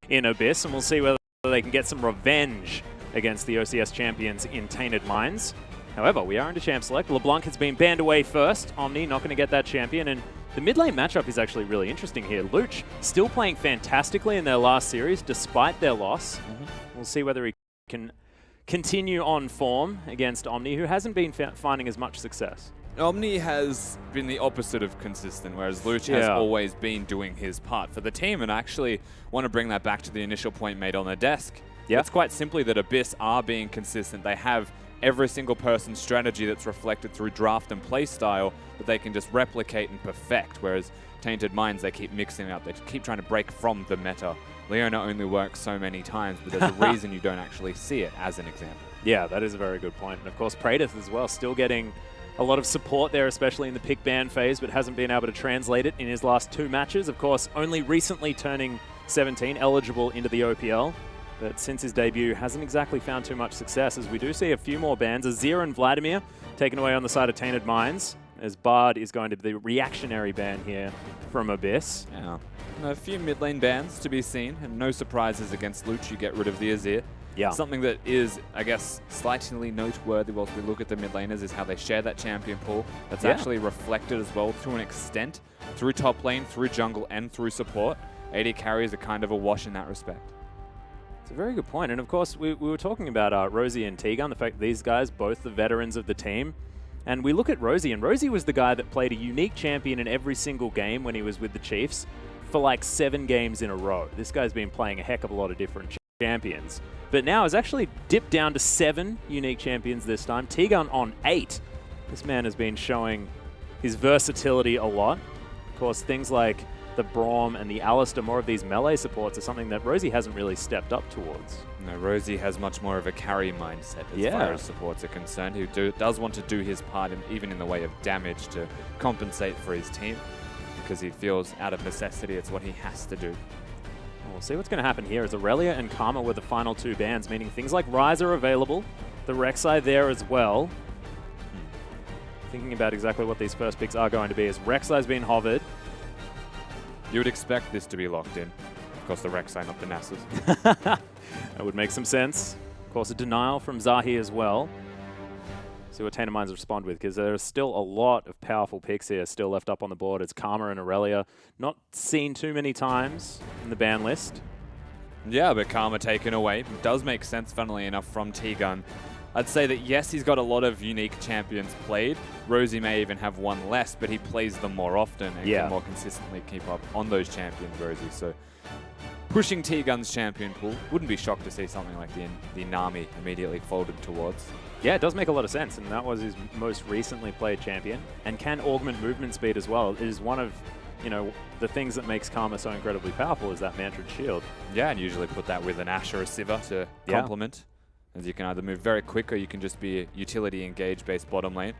in Abyss, and we'll see whether they can get some revenge against the OCS champions in Tainted Minds. However, we are into Champ Select. LeBlanc has been banned away first. Omni not going to get that champion, and the mid lane matchup is actually really interesting here. Luch still playing fantastically in their last series, despite their loss. We'll see whether he can continue on form against Omni, who hasn't been finding as much success. Omni has been the opposite of consistent, whereas Luch has always been doing his part for the team, and I actually want to bring that back to the initial point made on the desk. It's quite simply that Abyss are being consistent. They have every single person's strategy that's reflected through draft and play style that they can just replicate and perfect, whereas Tainted Minds, they keep mixing it up. They keep trying to break from the meta. Leona only works so many times, but there's a reason you don't actually see it, as an example. Yeah, that is a very good point. And of course, Praedyth as well, still getting a lot of support there, especially in the pick ban phase, but hasn't been able to translate it in his last 2 matches. Of course, only recently turning 17, eligible into the OPL. But since his debut, hasn't exactly found too much success, as we do see a few more bans. Azir and Vladimir taken away on the side of Tainted Minds, as Bard is going to be the reactionary ban here from Abyss. Yeah. A few mid lane bans to be seen, and no surprises against Luch. You get rid of the Azir. Something that is, I guess, slightly noteworthy whilst we look at the mid laners is how they share that champion pool. That's actually reflected as well to an extent through top lane, through jungle, and through support. AD carries are kind of a wash in that respect. It's a very good point. And of course, we were talking about Rosie and Tegan, the fact that these guys, both the veterans of the team. And we look at Rosie, and Rosie was the guy that played a unique champion in every single game when he was with the Chiefs for like 7 games in a row. This guy's been playing a heck of a lot of different champions. But now has actually dipped down to 7 unique champions this time. Tegan on 8. This man has been showing his versatility a lot. Of course, things like the Braum and the Alistair, more of these melee supports, are something that Rosie hasn't really stepped up towards. No, Rosie has much more of a carry mindset as far as supports are concerned. He does want to do his part, even in the way of damage, to compensate for his team, because he feels out of necessity it's what he has to do. We'll see what's going to happen here, as Aurelia and Karma were the final 2 bans, meaning things like Ryze are available, the Rek'Sai there as well. Thinking about exactly what these first picks are going to be, as Rek'Sai's been hovered. You would expect this to be locked in. Of course, the Rek'Sai, not the Nasus. That would make some sense. Of course, a denial from Zahi as well. See what Tainted Minds respond with, because there's still a lot of powerful picks here still left up on the board. It's Karma and Aurelia, not seen too many times in the ban list. Yeah, but Karma taken away. It does make sense, funnily enough, from T-Gun. I'd say that, yes, he's got a lot of unique champions played. Rosie may even have one less, but he plays them more often and can more consistently keep up on those champions, Rosie. So pushing T-Gun's champion pool, wouldn't be shocked to see something like the Nami immediately folded towards. Yeah, it does make a lot of sense, and that was his most recently played champion, and can augment movement speed as well. It is one of, the things that makes Karma so incredibly powerful, is that Mantrid shield. Yeah, and usually put that with an Ashe or a Sivir to complement. As you can either move very quick, or you can just be a utility engage based bottom lane.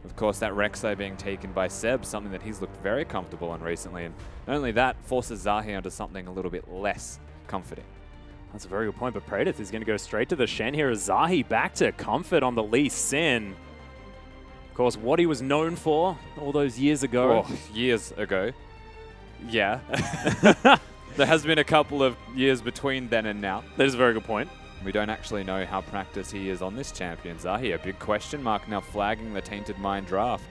Of course, that Rek'Sai being taken by Seb, something that he's looked very comfortable on recently, and not only that, forces Zahi onto something a little bit less comforting. That's a very good point, but Praedyth is going to go straight to the Shen here, as Zahi back to comfort on the Lee Sin. Of course, what he was known for all those years ago. Oh, years ago. Yeah. There has been a couple of years between then and now. That is a very good point. We don't actually know how practiced he is on this champion. Zahi, a big question mark now flagging the Tainted Mind draft.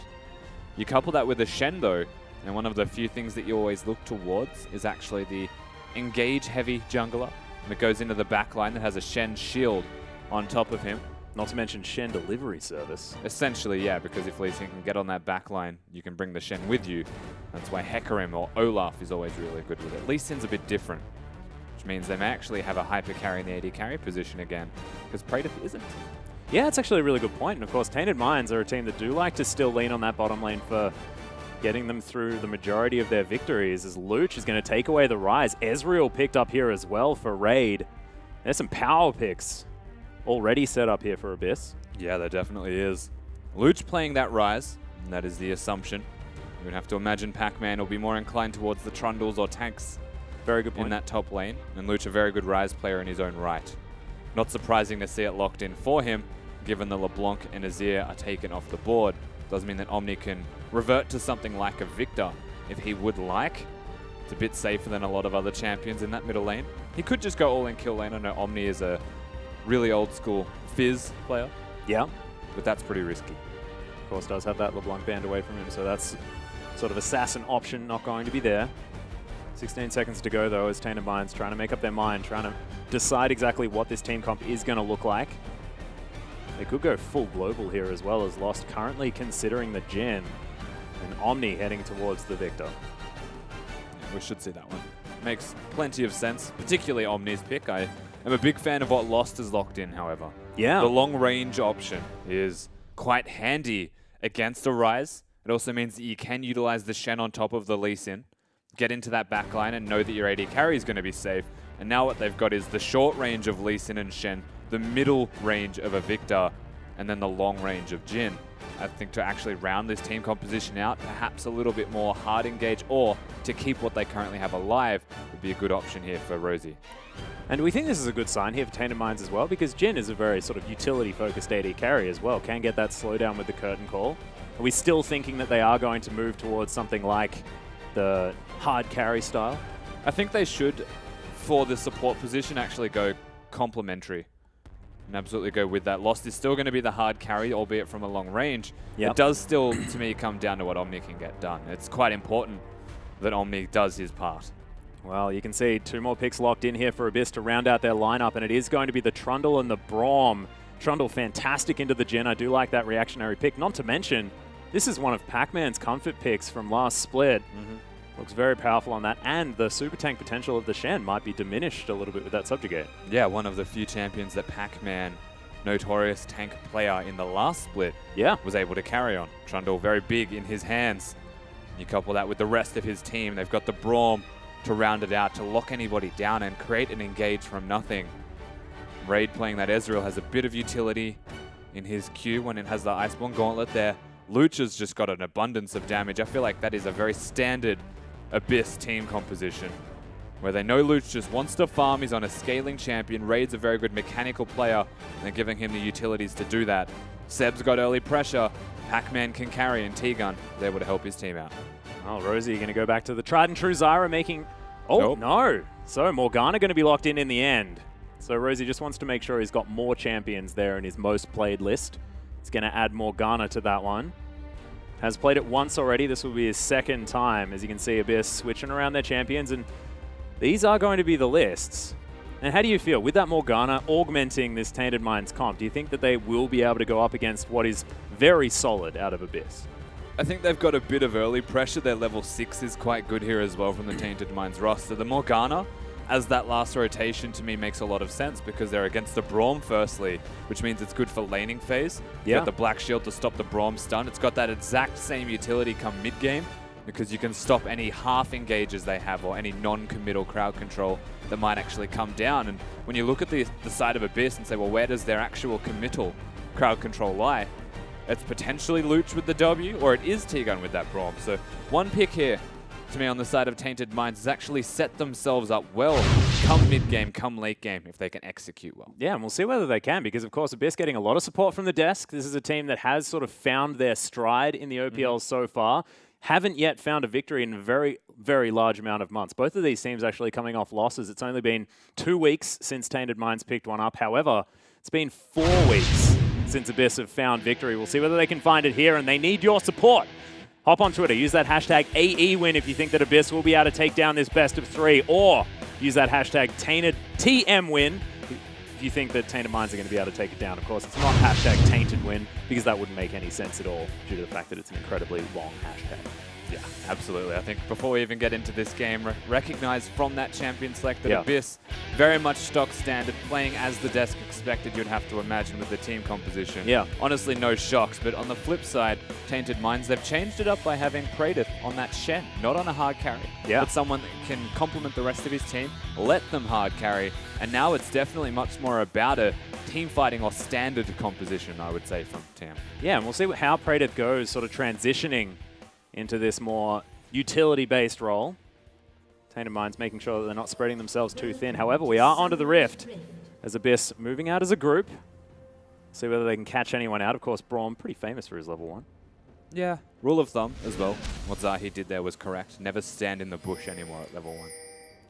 You couple that with the Shen though, and one of the few things that you always look towards is actually the engage-heavy jungler that goes into the backline that has a Shen shield on top of him. Not to mention Shen delivery service. Essentially, yeah, because if Lee Sin can get on that backline, you can bring the Shen with you. That's why Hecarim or Olaf is always really good with it. Lee Sin's a bit different, which means they may actually have a hyper carry in the AD carry position again, because Praedyth isn't. Yeah, it's actually a really good point. And of course, Tainted Minds are a team that do like to still lean on that bottom lane for getting them through the majority of their victories, as Luch is going to take away the Ryze. Ezreal picked up here as well for Raid. There's some power picks already set up here for Abyss. Yeah, there definitely is. Luch playing that Ryze, and that is the assumption. You would have to imagine Pac-Man will be more inclined towards the Trundles or tanks. Very good point. In that top lane, and Luch a very good Ryze player in his own right. Not surprising to see it locked in for him, given the LeBlanc and Azir are taken off the board. Does mean that Omni can revert to something like a Victor if he would like. It's a bit safer than a lot of other champions in that middle lane. He could just go all in kill lane. I know Omni is a really old school Fizz player. Yeah. But that's pretty risky. Of course, does have that LeBlanc band away from him, so that's sort of assassin option not going to be there. 16 seconds to go, though, as Tainted Minds trying to make up their mind, trying to decide exactly what this team comp is going to look like. They could go full global here as well as Lost currently considering the Jhin, and Omni heading towards the Victor. Yeah, we should see that one. Makes plenty of sense, particularly Omni's pick. I am a big fan of what Lost has locked in, however. Yeah. The long range option is quite handy against a Ryze. It also means that you can utilize the Shen on top of the Lee Sin, get into that backline and know that your AD carry is going to be safe. And now what they've got is the short range of Lee Sin and Shen, the middle range of a Victor, and then the long range of Jhin. I think to actually round this team composition out, perhaps a little bit more hard engage, or to keep what they currently have alive would be a good option here for Rosie. And we think this is a good sign here for Tainted Minds as well, because Jhin is a very sort of utility-focused AD carry as well. Can get that slowdown with the curtain call. Are we still thinking that they are going to move towards something like the hard carry style? I think they should, for the support position, actually go complementary and absolutely go with that. Lost is still going to be the hard carry, albeit from a long range. Yep. It does still, to me, come down to what Omni can get done. It's quite important that Omni does his part. Well, you can see 2 more picks locked in here for Abyss to round out their lineup, and it is going to be the Trundle and the Braum. Trundle fantastic into the Jhin. I do like that reactionary pick. Not to mention, this is one of Pac-Man's comfort picks from last split. Looks very powerful on that, and the super tank potential of the Shen might be diminished a little bit with that Subjugate. Yeah, one of the few champions that Pac-Man, notorious tank player in the last split, was able to carry on. Trundle very big in his hands. You couple that with the rest of his team. They've got the Braum to round it out, to lock anybody down and create an engage from nothing. Raid playing that Ezreal has a bit of utility in his queue when it has the Iceborne Gauntlet there. Lucha's just got an abundance of damage. I feel like that is a very standard Abyss team composition, where they know Luch just wants to farm. He's on a scaling champion. Raid's a very good mechanical player, and they're giving him the utilities to do that. Seb's got early pressure. Pac-Man can carry, and T-Gun is able to help his team out. Oh, Rosie going to go back to the tried and true Zyra making... Oh, no. So Morgana going to be locked in the end. So Rosie just wants to make sure he's got more champions there in his most played list. He's going to add Morgana to that one. Has played it once already. This will be his second time. As you can see, Abyss switching around their champions. And these are going to be the lists. And how do you feel with that Morgana augmenting this Tainted Minds comp? Do you think that they will be able to go up against what is very solid out of Abyss? I think they've got a bit of early pressure. Their level 6 is quite good here as well from the Tainted Minds roster. The Morgana, as that last rotation, to me makes a lot of sense because they're against the Braum firstly, which means it's good for laning phase. You got the Black Shield to stop the Braum stun. It's got that exact same utility come mid-game because you can stop any half engages they have or any non-committal crowd control that might actually come down. And when you look at the side of Abyss and say, well, where does their actual committal crowd control lie? It's potentially Luch with the W, or it is T-Gun with that Braum. So one pick here, to me, on the side of Tainted Minds, has actually set themselves up well come mid-game, come late game, if they can execute well. Yeah, and we'll see whether they can, because, of course, Abyss getting a lot of support from the desk. This is a team that has sort of found their stride in the OPL so far. Haven't yet found a victory in a very, very large amount of months. Both of these teams actually coming off losses. It's only been 2 weeks since Tainted Minds picked one up. However, it's been 4 weeks since Abyss have found victory. We'll see whether they can find it here, and they need your support. Hop on Twitter, use that hashtag AEWin if you think that Abyss will be able to take down this best of 3, or use that hashtag TaintedTMWin if you think that Tainted Minds are going to be able to take it down. Of course, it's not hashtag TaintedWin because that wouldn't make any sense at all due to the fact that it's an incredibly long hashtag. Yeah, absolutely. I think before we even get into this game, recognize from that champion select that Abyss, very much stock standard, playing as the desk expected, you'd have to imagine, with the team composition. Yeah. Honestly, no shocks. But on the flip side, Tainted Minds, they've changed it up by having Praedyth on that Shen, not on a hard carry, but someone that can complement the rest of his team, let them hard carry. And now it's definitely much more about a team fighting or standard composition, I would say, from TAM. Yeah, and we'll see how Praedyth goes, sort of transitioning into this more utility-based role. Tainted Minds making sure that they're not spreading themselves too thin. However, we are onto the Rift as Abyss moving out as a group. See whether they can catch anyone out. Of course, Braum, pretty famous for his level 1. Yeah, rule of thumb as well. What Zahi did there was correct. Never stand in the bush anymore at level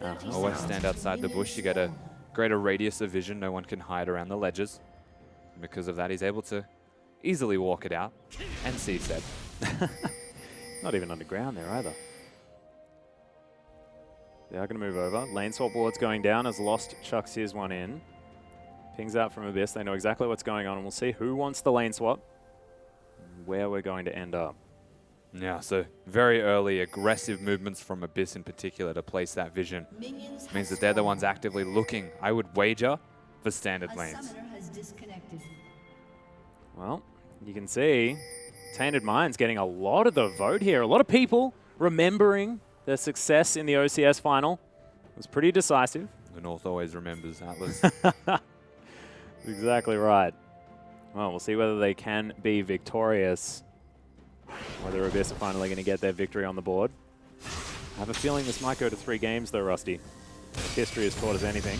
1. Always stand outside the bush. You get a greater radius of vision. No one can hide around the ledges. And because of that, he's able to easily walk it out and see Seb. Not even underground there either. They are going to move over. Lane swap ward's going down as Lost chucks his one in. Pings out from Abyss. They know exactly what's going on, and we'll see who wants the lane swap and where we're going to end up. Yeah, so very early aggressive movements from Abyss in particular to place that vision. Means that they're the ones actively looking, I would wager, for standard lanes. Well, you can see Tainted Minds getting a lot of the vote here. A lot of people remembering their success in the OCS final. It was pretty decisive. The North always remembers Atlas. Exactly right. Well, we'll see whether they can be victorious. Whether Abyss are finally going to get their victory on the board. I have a feeling this might go to 3 games though, Rusty. If history has taught us anything.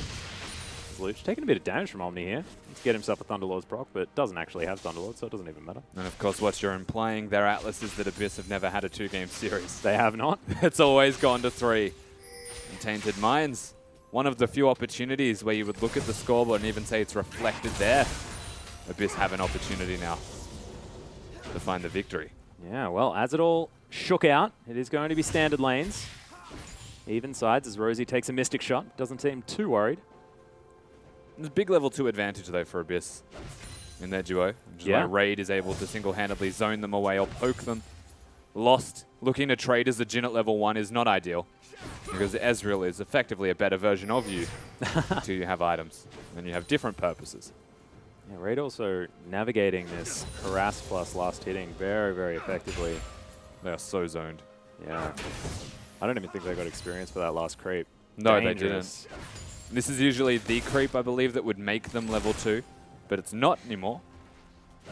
Luch taking a bit of damage from Omni here. Let's get himself a Thunderlord's proc, but doesn't actually have Thunderlord, so it doesn't even matter. And of course, what you're implying there, Atlas, is that Abyss have never had a 2-game series. They have not. It's always gone to 3. And Tainted Minds, one of the few opportunities where you would look at the scoreboard and even say it's reflected there. Abyss have an opportunity now to find the victory. Yeah, well, as it all shook out, it is going to be standard lanes. Even sides as Rosie takes a Mystic shot. Doesn't seem too worried. There's a big level 2 advantage, though, for Abyss in their duo. Which is why Raid is able to single-handedly zone them away or poke them. Lost, looking to trade as a Jhin at level 1 is not ideal, because Ezreal is effectively a better version of you until you have items, and you have different purposes. Yeah, Raid also navigating this harass plus last hitting very, very effectively. They are so zoned. Yeah. I don't even think they got experience for that last creep. No, Dangerous. they didn't. This is usually the creep, I believe, that would make them level 2, but it's not anymore.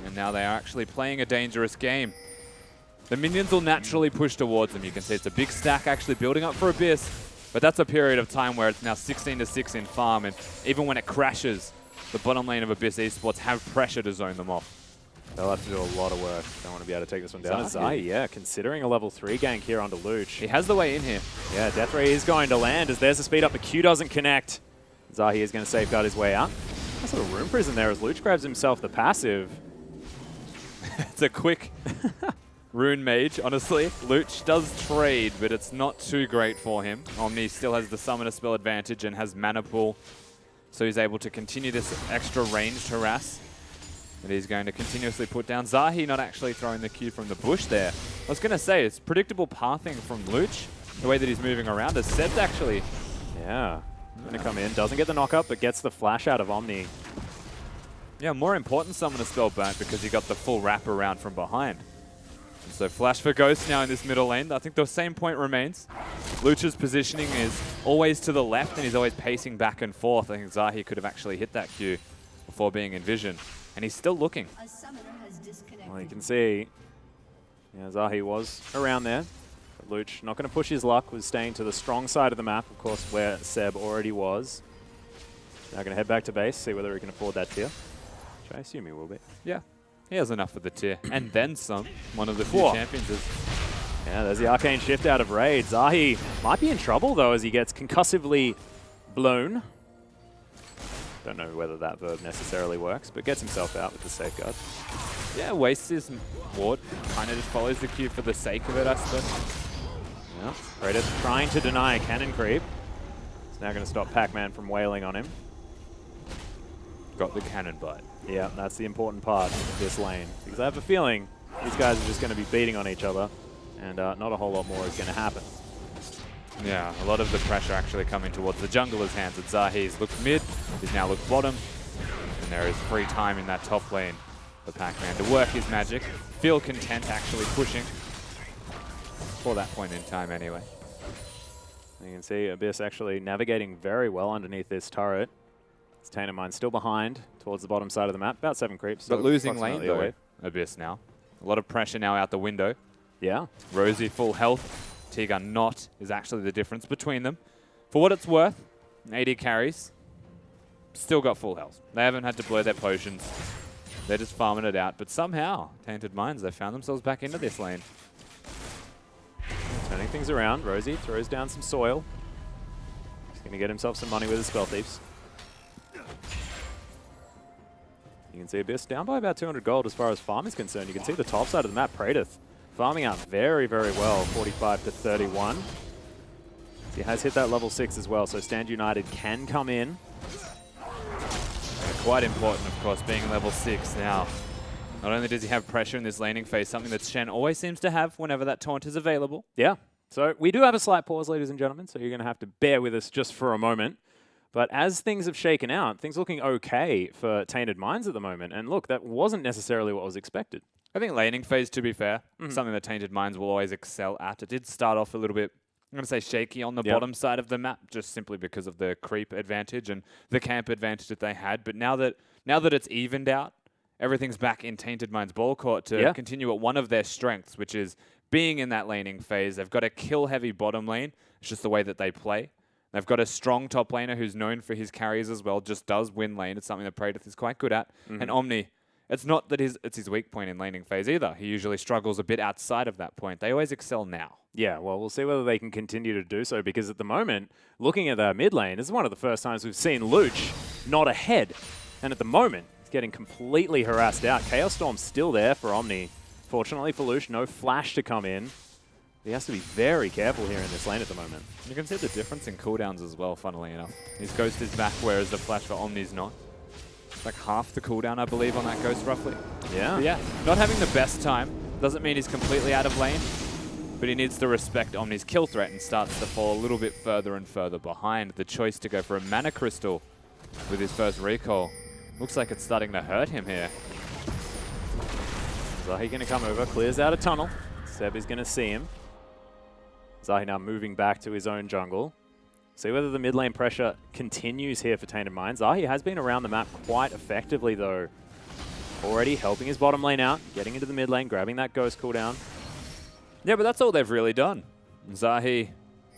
And now they are actually playing a dangerous game. The minions will naturally push towards them. You can see it's a big stack actually building up for Abyss, but that's a period of time where it's now 16-6 in farm, and even when it crashes, the bottom lane of Abyss Esports have pressure to zone them off. They'll have to do a lot of work. Don't want to be able to take this one down. Zahi, yeah, considering a level 3 gank here onto Luch. He has the way in here. Yeah, Death Ray is going to land as there's a speed up. The Q doesn't connect. Zahi is going to safeguard his way out. Nice little room prison there as Luch grabs himself the passive. It's a quick rune mage, honestly. Luch does trade, but it's not too great for him. Omni still has the summoner spell advantage and has mana pool, so he's able to continue this extra ranged harass. And he's going to continuously put down. Zahi not actually throwing the Q from the bush there. I was going to say, it's predictable pathing from Luch, the way that he's moving around. As Seb's actually... Yeah. Going to come in, doesn't get the knock-up, but gets the flash out of Omni. Yeah, more important summoner spell back because you got the full wrap around from behind. And so flash for Ghost now in this middle lane. I think the same point remains. Luch's positioning is always to the left and he's always pacing back and forth. I think Zahi could have actually hit that Q before being in vision. And he's still looking. Well, you can see Zahi was around there. But Luch, not going to push his luck, was staying to the strong side of the map, of course, where Seb already was. Now going to head back to base, see whether he can afford that tier. Which I assume he will be. Yeah, he has enough for the tier. And then some. One of the few champions is... Yeah, there's the arcane shift out of Raid. Zahi might be in trouble, though, as he gets concussively blown. Don't know whether that verb necessarily works, but gets himself out with the safeguard. Yeah, wastes his ward. Kind of just follows the Q for the sake of it, I suppose. Yeah, Raider trying to deny a cannon creep. It's now going to stop Pac-Man from wailing on him. Got the cannon bite. Yeah, that's the important part of this lane. Because I have a feeling these guys are just going to be beating on each other, and not a whole lot more is going to happen. Yeah, a lot of the pressure actually coming towards the jungler's hands. And Zahi's looked mid, he's now looked bottom, and there is free time in that top lane for Pac-Man to work his magic. Feel content actually pushing for that point in time anyway. You can see Abyss actually navigating very well underneath this turret. Tainted Mind still behind towards the bottom side of the map, about 7 creeps. But losing lane though, Abyss now. A lot of pressure now out the window. Yeah. Rosie full health. Tiga not is actually the difference between them. For what it's worth, 80 carries, still got full health. They haven't had to blow their potions. They're just farming it out, but somehow, Tainted Minds, they found themselves back into this lane. Turning things around, Rosie throws down some soil. He's going to get himself some money with his Spell Thieves. You can see Abyss down by about 200 gold as far as farm is concerned. You can see the top side of the map, Praedyth, farming out very, very well, 45 to 31. He has hit that level 6 as well, so Stand United can come in. Quite important, of course, being level 6 now. Not only does he have pressure in this laning phase, something that Shen always seems to have whenever that taunt is available. Yeah, so we do have a slight pause, ladies and gentlemen, so you're going to have to bear with us just for a moment. But as things have shaken out, things looking okay for Tainted Minds at the moment. And look, that wasn't necessarily what was expected. I think laning phase, to be fair, something that Tainted Minds will always excel at. It did start off a little bit, I'm going to say shaky on the bottom side of the map, just simply because of the creep advantage and the camp advantage that they had. But now that it's evened out, everything's back in Tainted Minds' ball court to continue at one of their strengths, which is being in that laning phase. They've got a kill-heavy bottom lane. It's just the way that they play. They've got a strong top laner who's known for his carries as well, just does win lane. It's something that Praedyth is quite good at. And Omni, it's not that it's his weak point in laning phase either. He usually struggles a bit outside of that point. They always excel now. Yeah, well, we'll see whether they can continue to do so, because at the moment, looking at their mid lane, this is one of the first times we've seen Luch not ahead. And at the moment, he's getting completely harassed out. Chaos Storm's still there for Omni. Fortunately for Luch, no flash to come in. He has to be very careful here in this lane at the moment. You can see the difference in cooldowns as well, funnily enough. His Ghost is back, whereas the flash for Omni's not. It's like half the cooldown, I believe, on that Ghost, roughly. Yeah. But yeah, not having the best time doesn't mean he's completely out of lane, but he needs to respect Omni's kill threat and starts to fall a little bit further and further behind. The choice to go for a Mana Crystal with his first recall looks like it's starting to hurt him here. Zahi going to come over, clears out a tunnel. Seb is going to see him. Zahi now moving back to his own jungle. See whether the mid lane pressure continues here for Tainted Minds. Zahi has been around the map quite effectively, though. Already helping his bottom lane out, getting into the mid lane, grabbing that Ghost cooldown. Yeah, but that's all they've really done. Zahi,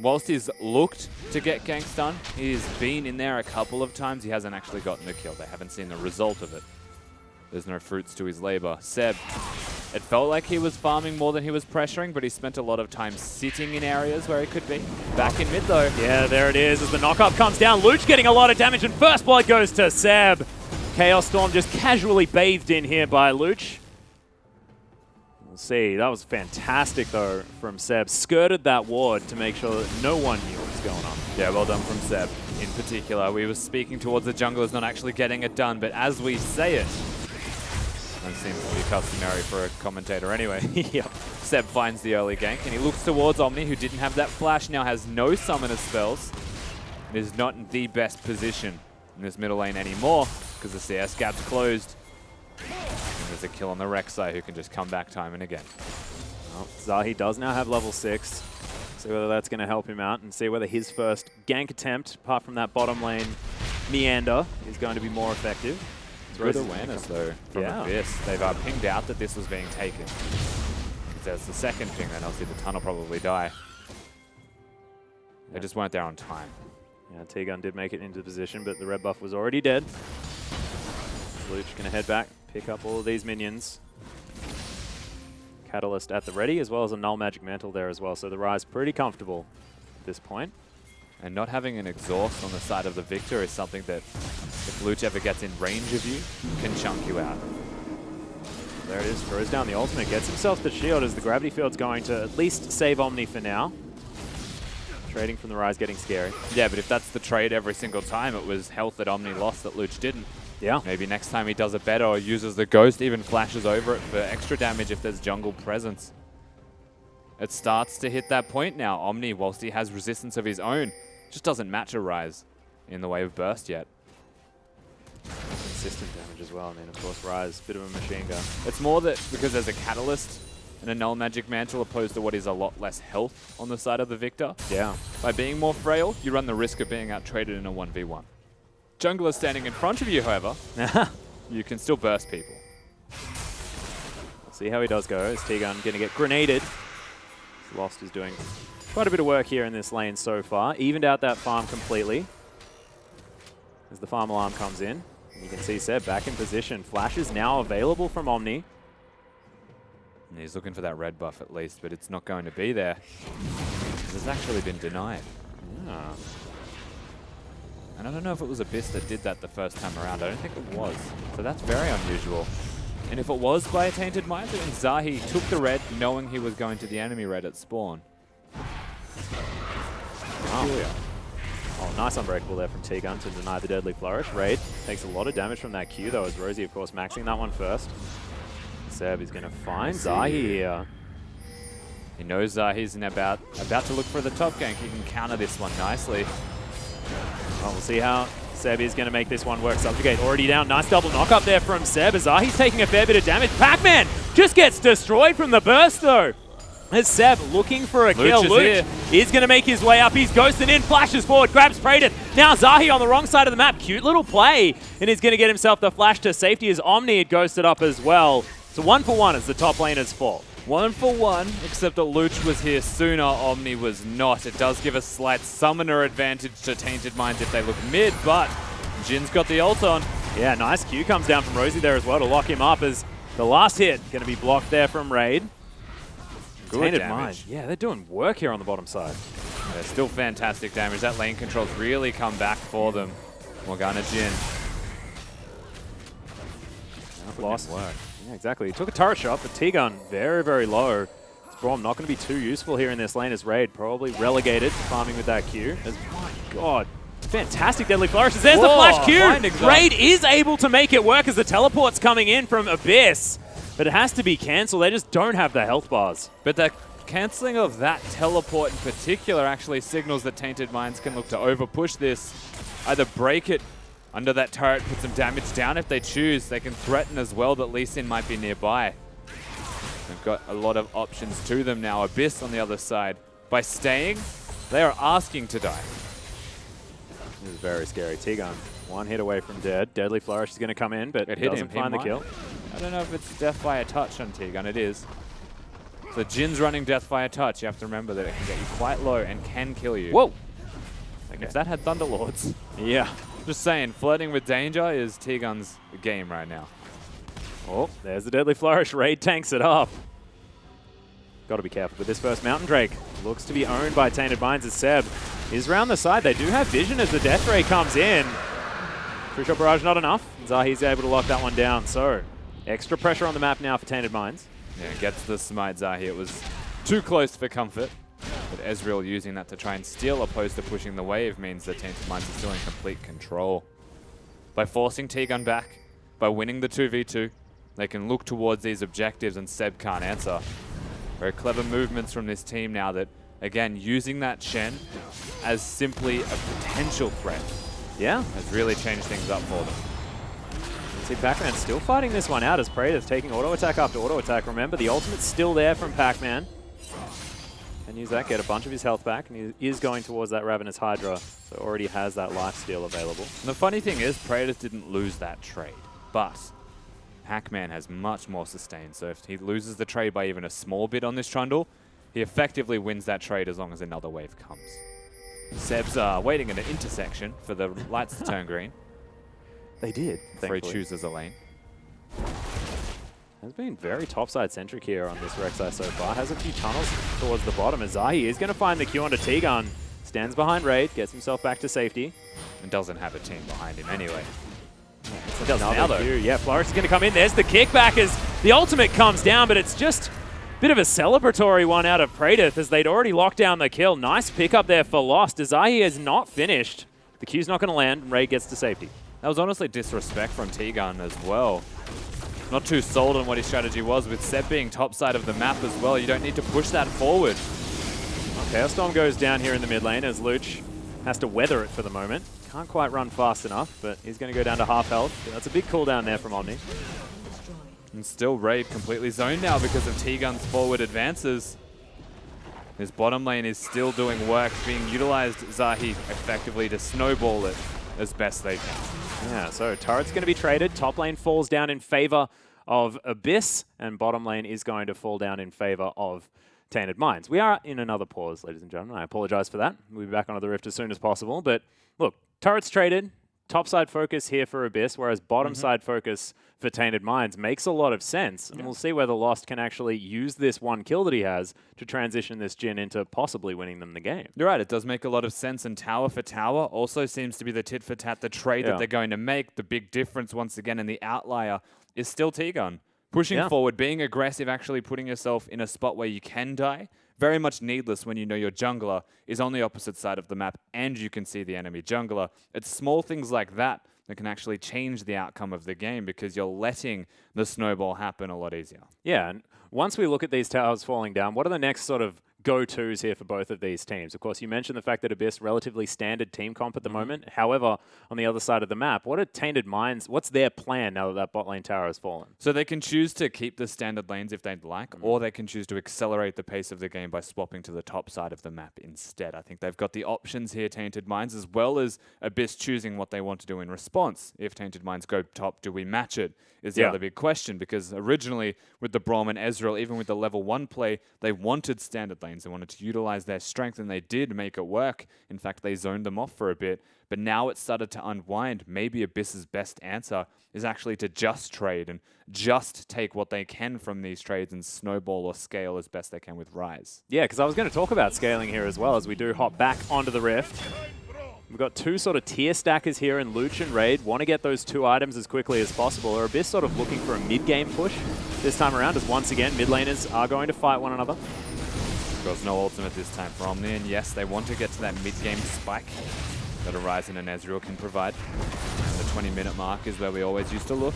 whilst he's looked to get ganks done, he's been in there a couple of times. He hasn't actually gotten the kill. They haven't seen the result of it. There's no fruits to his labor. Seb, it felt like he was farming more than he was pressuring, but he spent a lot of time sitting in areas where he could be. Back in mid, though. Yeah, there it is as the knock-up comes down. Luch getting a lot of damage, and first blood goes to Seb. Chaos Storm just casually bathed in here by Luch. We'll see. That was fantastic, though, from Seb. Skirted that ward to make sure that no one knew what was going on. Yeah, well done from Seb in particular. We were speaking towards the junglers not actually getting it done, but as we say it, that seems to be customary for a commentator anyway. Yep. Seb finds the early gank, and he looks towards Omni, who didn't have that flash, now has no summoner spells, and is not in the best position in this middle lane anymore, because the CS gap's closed. And there's a kill on the Rek'Sai, who can just come back time and again. Well, Zahi does now have level 6. See whether that's going to help him out, and see whether his first gank attempt, apart from that bottom lane meander, is going to be more effective. Good awareness, though, from Abyss. They've pinged out that this was being taken. If there's the second ping, then obviously the tunnel probably die. They just weren't there on time. Yeah, T-Gun did make it into position, but the red buff was already dead. Luch going to head back, pick up all of these minions. Catalyst at the ready, as well as a Null Magic Mantle there as well, so the Rise pretty comfortable at this point. And not having an exhaust on the side of the Victor is something that, if Luch ever gets in range of you, can chunk you out. There it is, throws down the ultimate, gets himself the shield as the gravity field's going to at least save Omni for now. Trading from the Rise getting scary. Yeah, but if that's the trade every single time, it was health that Omni lost that Luch didn't. Yeah. Maybe next time he does it better or uses the Ghost, even flashes over it for extra damage if there's jungle presence. It starts to hit that point now. Omni, whilst he has resistance of his own, just doesn't match a Rise in the way of burst yet. Consistent damage as well. I mean, of course, Rise, bit of a machine gun. It's more that because there's a Catalyst and a Null Magic Mantle opposed to what is a lot less health on the side of the Victor. Yeah. By being more frail, you run the risk of being out-traded in a 1v1. Jungler standing in front of you, however, you can still burst people. We'll see how he does go. Is T-Gun going to get grenaded? Lost is doing quite a bit of work here in this lane so far. Evened out that farm completely as the farm alarm comes in. You can see Seb back in position. Flash is now available from Omni. And he's looking for that red buff at least, but it's not going to be there. It's actually been denied. Yeah. And I don't know if it was Abyss that did that the first time around. I don't think it was. So that's very unusual. And if it was by a Tainted Mind, then Zahi took the red knowing he was going to the enemy red at spawn. Oh, nice unbreakable there from T-Gun to deny the deadly flourish. Raid takes a lot of damage from that Q though, as Rosie, of course, maxing that one first. Seb is going to find Zahi here. He knows Zahi's about to look for the top gank. He can counter this one nicely. Well, we'll see how Seb is going to make this one work. Subjugate already down. Nice double knock up there from Seb. Zahi's taking a fair bit of damage. Pac-Man just gets destroyed from the burst though. As Seb looking for a kill. Luch is going to make his way up. He's ghosting in, flashes forward, grabs Prated. Now Zahi on the wrong side of the map. Cute little play. And he's going to get himself the flash to safety as Omni had ghosted up as well. So 1-for-1 as the top laners fall. 1-for-1, except that Luch was here sooner, Omni was not. It does give a slight summoner advantage to Tainted Minds if they look mid, but Jin's got the ult on. Yeah, nice Q comes down from Rosie there as well to lock him up as the last hit going to be blocked there from Raid. Tainted Minds. Yeah, they're doing work here on the bottom side. Yeah, still fantastic damage. That lane control's really come back for them. Morgana Jin. Lost. Yeah, exactly. He took a turret shot, but T-Gun very, very low. Braum not going to be too useful here in this lane as Raid probably relegated to farming with that Q. As, my God, fantastic deadly flourishes. There's the flash Q. Raid is able to make it work as the teleport's coming in from Abyss, but it has to be cancelled. They just don't have the health bars. But the cancelling of that teleport in particular actually signals that Tainted Minds can look to overpush this. Either break it under that turret, put some damage down if they choose. They can threaten as well that Lee Sin might be nearby. They've got a lot of options to them now. Abyss on the other side. By staying, they are asking to die. This is very scary. T-Gun, one hit away from dead. Deadly Flourish is going to come in, but it doesn't find the kill. I don't know if it's Death by a Touch on T-Gun. It is. So Jin's running Death by a Touch. You have to remember that it can get you quite low and can kill you. Whoa! Okay. If that had Thunderlords. Yeah. Just saying, flirting with danger is T-Gun's game right now. Oh, there's the Deadly Flourish. Raid tanks it up. Got to be careful with this first Mountain Drake. Looks to be owned by Tainted Minds as Seb is round the side. They do have vision as the Death Ray comes in. True Shot Barrage not enough. Zahi's able to lock that one down. So, extra pressure on the map now for Tainted Minds. Yeah, gets the smite Zahi. It was too close for comfort. But Ezreal using that to try and steal opposed to pushing the wave means that Tainted Minds is still in complete control. By forcing T-Gun back, by winning the 2v2, they can look towards these objectives and Seb can't answer. Very clever movements from this team now that, again, using that Shen as simply a potential threat. Yeah. Has really changed things up for them. See, Pac-Man still fighting this one out as Praetor's taking auto attack after auto attack. Remember, the ultimate's still there from Pac-Man. And use that, get a bunch of his health back, and he is going towards that Ravenous Hydra, so already has that lifesteal available. And the funny thing is, Praetor didn't lose that trade, but Pac-Man has much more sustain, so if he loses the trade by even a small bit on this Trundle, he effectively wins that trade as long as another wave comes. Seb's waiting at an intersection for the lights to turn green. They did, before he chooses a lane. Has been very topside-centric here on this Rek'Sai so far. Has a few tunnels towards the bottom as Zahi is going to find the Q onto T-Gun. Stands behind Raid, gets himself back to safety. And doesn't have a team behind him anyway. Yeah, does now though. Yeah, Flourish is going to come in. There's the kickback as the ultimate comes down, but it's just a bit of a celebratory one out of Praetor as they'd already locked down the kill. Nice pick up there for Lost. Zahi is not finished. The Q's not going to land, and Raid gets to safety. That was honestly disrespect from T-Gun as well. Not too sold on what his strategy was, with Seb being top side of the map as well. You don't need to push that forward. Chaos Storm goes down here in the mid lane as Luch has to weather it for the moment. Can't quite run fast enough, but he's going to go down to half health. That's a big cooldown there from Omni. And still Raid completely zoned now because of T-Gun's forward advances. His bottom lane is still doing work, being utilized Zahi effectively to snowball it as best they can. Yeah, so turret's going to be traded. Top lane falls down in favor of Abyss, and bottom lane is going to fall down in favor of Tainted Minds. We are in another pause, ladies and gentlemen. I apologize for that. We'll be back onto the Rift as soon as possible. But look, turret's traded. topside focus here for Abyss, whereas bottom side focus for Tainted Minds makes a lot of sense. And we'll see whether Lost can actually use this one kill that he has to transition this Jhin into possibly winning them the game. You're right, it does make a lot of sense, and tower for tower also seems to be the tit for tat, the trade that they're going to make. The big difference once again in the outlier is still T-Gun. Pushing forward, being aggressive, actually putting yourself in a spot where you can die. Very much needless when you know your jungler is on the opposite side of the map and you can see the enemy jungler. It's small things like that that can actually change the outcome of the game because you're letting the snowball happen a lot easier. Yeah, and once we look at these towers falling down, what are the next sort of go-tos here for both of these teams? Of course, you mentioned the fact that Abyss, relatively standard team comp at the moment. However, on the other side of the map, what are Tainted Minds? What's their plan now that that bot lane tower has fallen? So they can choose to keep the standard lanes if they'd like, or they can choose to accelerate the pace of the game by swapping to the top side of the map instead. I think they've got the options here, Tainted Minds, as well as Abyss choosing what they want to do in response. If Tainted Minds go top, do we match it? Is the other big question, because originally with the Braum and Ezreal, even with the level 1 play, they wanted standard lanes. They wanted to utilize their strength, and they did make it work. In fact, they zoned them off for a bit, but now it's started to unwind. Maybe Abyss's best answer is actually to just trade and just take what they can from these trades and snowball or scale as best they can with Rise. Yeah, because I was going to talk about scaling here as well as we do hop back onto the Rift. We've got two sort of tier stackers here in Luch and Raid. Want to get those two items as quickly as possible. Or Abyss sort of looking for a mid-game push this time around, as once again, mid laners are going to fight one another. There's no ultimate this time for Omni, and yes, they want to get to that mid-game spike that Horizon and Ezreal can provide. And the 20-minute mark is where we always used to look.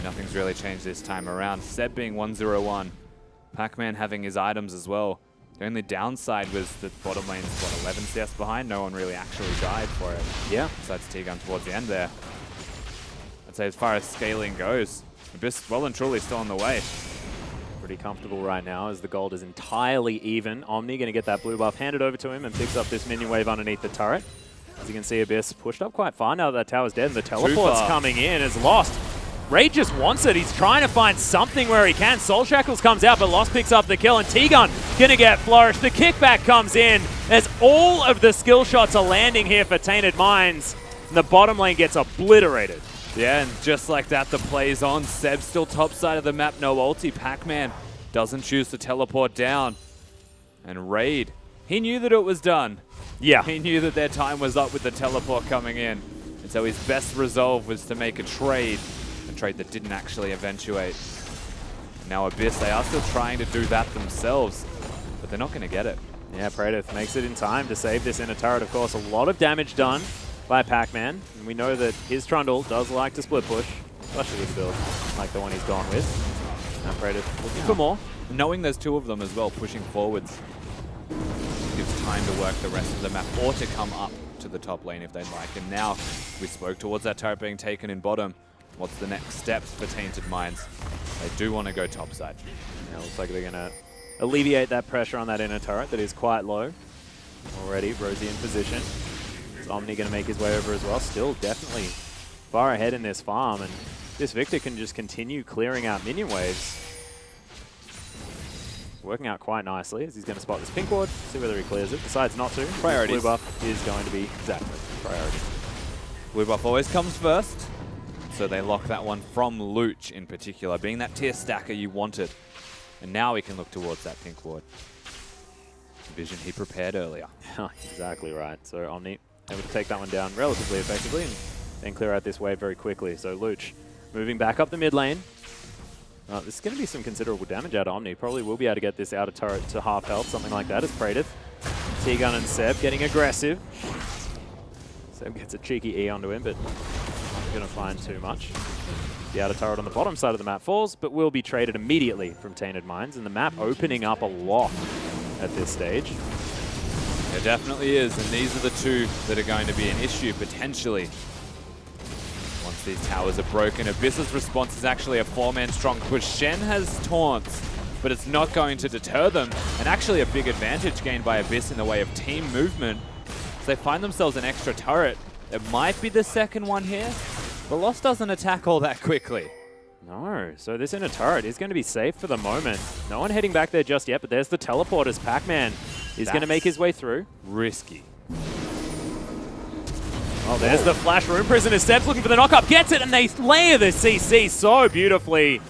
Nothing's really changed this time around. Seb being 1-0-1. Pac-Man having his items as well. The only downside was that bottom lane's, what, 11 CS behind? No one really actually died for it. Yeah. Besides T-Gun towards the end there. I'd say as far as scaling goes, Abyss well and truly still on the way. Pretty comfortable right now as the gold is entirely even. Omni going to get that blue buff handed over to him and picks up this minion wave underneath the turret. As you can see, Abyss pushed up quite far now that tower's dead, and the teleport's coming in is Lost. Raid just wants it. He's trying to find something where he can. Soul Shackles comes out, but Lost picks up the kill, and T-Gun gonna get flourished. The kickback comes in as all of the skill shots are landing here for Tainted Minds, and the bottom lane gets obliterated. Yeah, and just like that, the play's on. Seb still top side of the map, no ulti. Pac-Man doesn't choose to teleport down. And Raid, he knew that it was done. Yeah. He knew that their time was up with the teleport coming in. And so his best resolve was to make a trade that didn't actually eventuate. And now Abyss, they are still trying to do that themselves, but they're not going to get it. Yeah, Praedyth makes it in time to save this inner turret. Of course, a lot of damage done by Pac-Man, and we know that his Trundle does like to split push, especially with a build like the one he's gone with. Now Praedyth looking for more. Knowing there's two of them as well, pushing forwards, gives time to work the rest of the map, or to come up to the top lane if they'd like. And now we spoke towards that turret being taken in bottom. What's the next steps for Tainted Minds? They do want to go topside. Yeah, looks like they're going to alleviate that pressure on that inner turret that is quite low. Already, Rosie in position. Is Omni going to make his way over as well? Still definitely far ahead in this farm, and this Victor can just continue clearing out minion waves. Working out quite nicely as he's going to spot this pink ward, see whether he clears it. Decides not to. Priorities. Blue buff is going to be exactly priority. Blue buff always comes first. So they lock that one from Luch in particular, being that tier stacker you wanted. And now we can look towards that pink ward. Vision he prepared earlier. Exactly right. So Omni able to take that one down relatively effectively and then clear out this wave very quickly. So Luch moving back up the mid lane. This is going to be some considerable damage out of Omni. Probably will be able to get this outer turret to half health, something like that, as Praedyth. T-Gun and Seb getting aggressive. Seb gets a cheeky E onto him, but going to find too much. The outer turret on the bottom side of the map falls, but will be traded immediately from Tainted Minds, and the map opening up a lot at this stage. There definitely is, and these are the two that are going to be an issue, potentially. Once these towers are broken, Abyss's response is actually a 4-man strong push. Shen has taunts, but it's not going to deter them, and actually a big advantage gained by Abyss in the way of team movement. So they find themselves an extra turret. It might be the second one here, but Lost doesn't attack all that quickly. No, so this inner turret is going to be safe for the moment. No one heading back there just yet, but there's the teleport as Pac-Man is going to make his way through. Risky. Oh, there's the flash Rune Prisoner. Seb's looking for the knock-up, gets it, and they layer the CC so beautifully.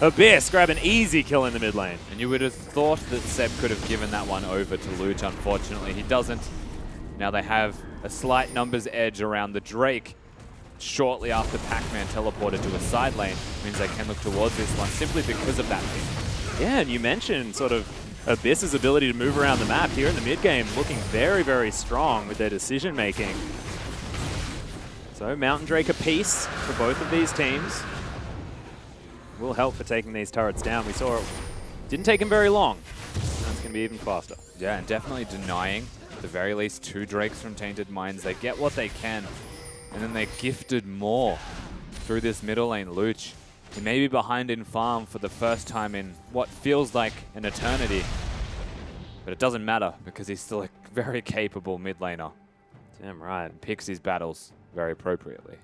Abyss grab an easy kill in the mid lane. And you would have thought that Seb could have given that one over to Luch. Unfortunately, he doesn't. Now they have a slight numbers edge around the Drake. Shortly after Pac-Man teleported to a side lane, means they can look towards this one simply because of that pick. Yeah, and you mentioned sort of Abyss's ability to move around the map here in the mid game, looking very, very strong with their decision making. So Mountain Drake a piece for both of these teams. Will help for taking these turrets down. We saw it didn't take him very long. That's going to be even faster. Yeah, and definitely denying at the very least 2 Drakes from Tainted Minds. They get what they can, and then they're gifted more through this middle lane. Luch, he may be behind in farm for the first time in what feels like an eternity, but it doesn't matter because he's still a very capable mid laner. Damn right. And picks his battles very appropriately.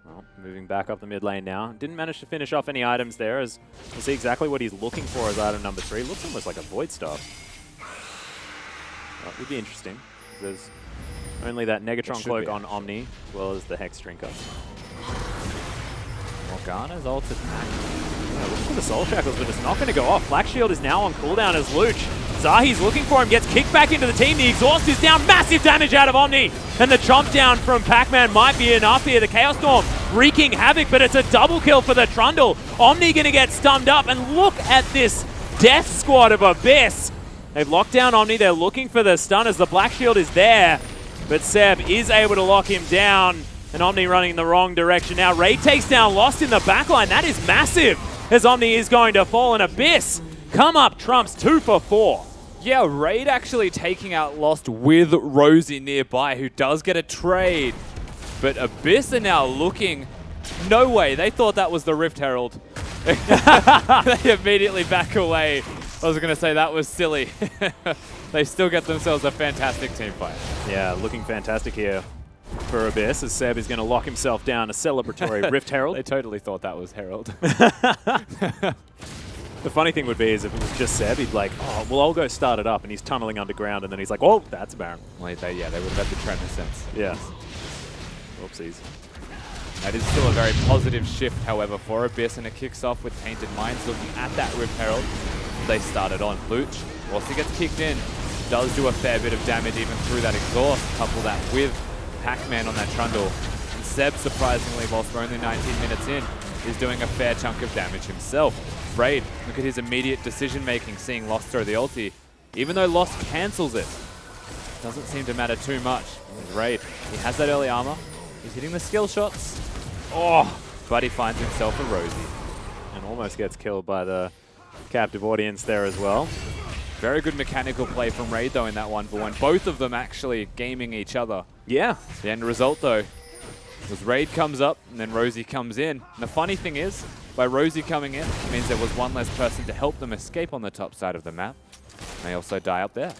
Well, moving back up the mid lane now. Didn't manage to finish off any items there, as we'll see exactly what he's looking for as item number 3. Looks almost like a Void Staff. Well, it would be interesting. There's only that Negatron Cloak on Omni, as well as the Hex Drinker. Morgana's ulted back. Yeah, looking for the Soul Shackles, but it's not going to go off. Black Shield is now on cooldown as Luch. Zahi's looking for him, gets kicked back into the team. The Exhaust is down, massive damage out of Omni. And the chomp down from Pac-Man might be enough here. The Chaos Storm wreaking havoc, but it's a double kill for the Trundle. Omni going to get stunned up, and look at this death squad of Abyss. They've locked down Omni, they're looking for the stun as the Black Shield is there. But Seb is able to lock him down, and Omni running in the wrong direction now. Raid takes down Lost in the backline, that is massive, as Omni is going to fall, and Abyss come up trumps 2 for 4. Yeah, Raid actually taking out Lost with Rosie nearby, who does get a trade. But Abyss are now looking, no way, they thought that was the Rift Herald. They immediately back away. I was going to say that was silly. They still get themselves a fantastic team fight. Yeah, looking fantastic here for Abyss, as Seb is going to lock himself down a celebratory Rift Herald. They totally thought that was Herald. The funny thing would be is if it was just Seb, he'd like, oh, well, I'll go start it up, and he's tunneling underground, and then he's like, oh, that's a Baron. Well, they would have had the trend sense. Yeah. Whoopsies. That is still a very positive shift, however, for Abyss, and it kicks off with Tainted Minds looking at that Rift Herald. They started on Luch. Whilst he gets kicked in, does do a fair bit of damage even through that exhaust. Couple that with Pac-Man on that Trundle. And Seb, surprisingly, whilst we're only 19 minutes in, is doing a fair chunk of damage himself. Raid, look at his immediate decision-making, seeing Lost throw the ulti. Even though Lost cancels it, doesn't seem to matter too much. Raid, he has that early armor. He's hitting the skill shots. Oh, but he finds himself a Rosie. And almost gets killed by the captive audience there as well. Very good mechanical play from Raid, though, in that 1-for-1. Both of them actually gaming each other. Yeah. The end result, though, was Raid comes up, and then Rosie comes in. And the funny thing is, by Rosie coming in, it means there was one less person to help them escape on the top side of the map. And they also die up there.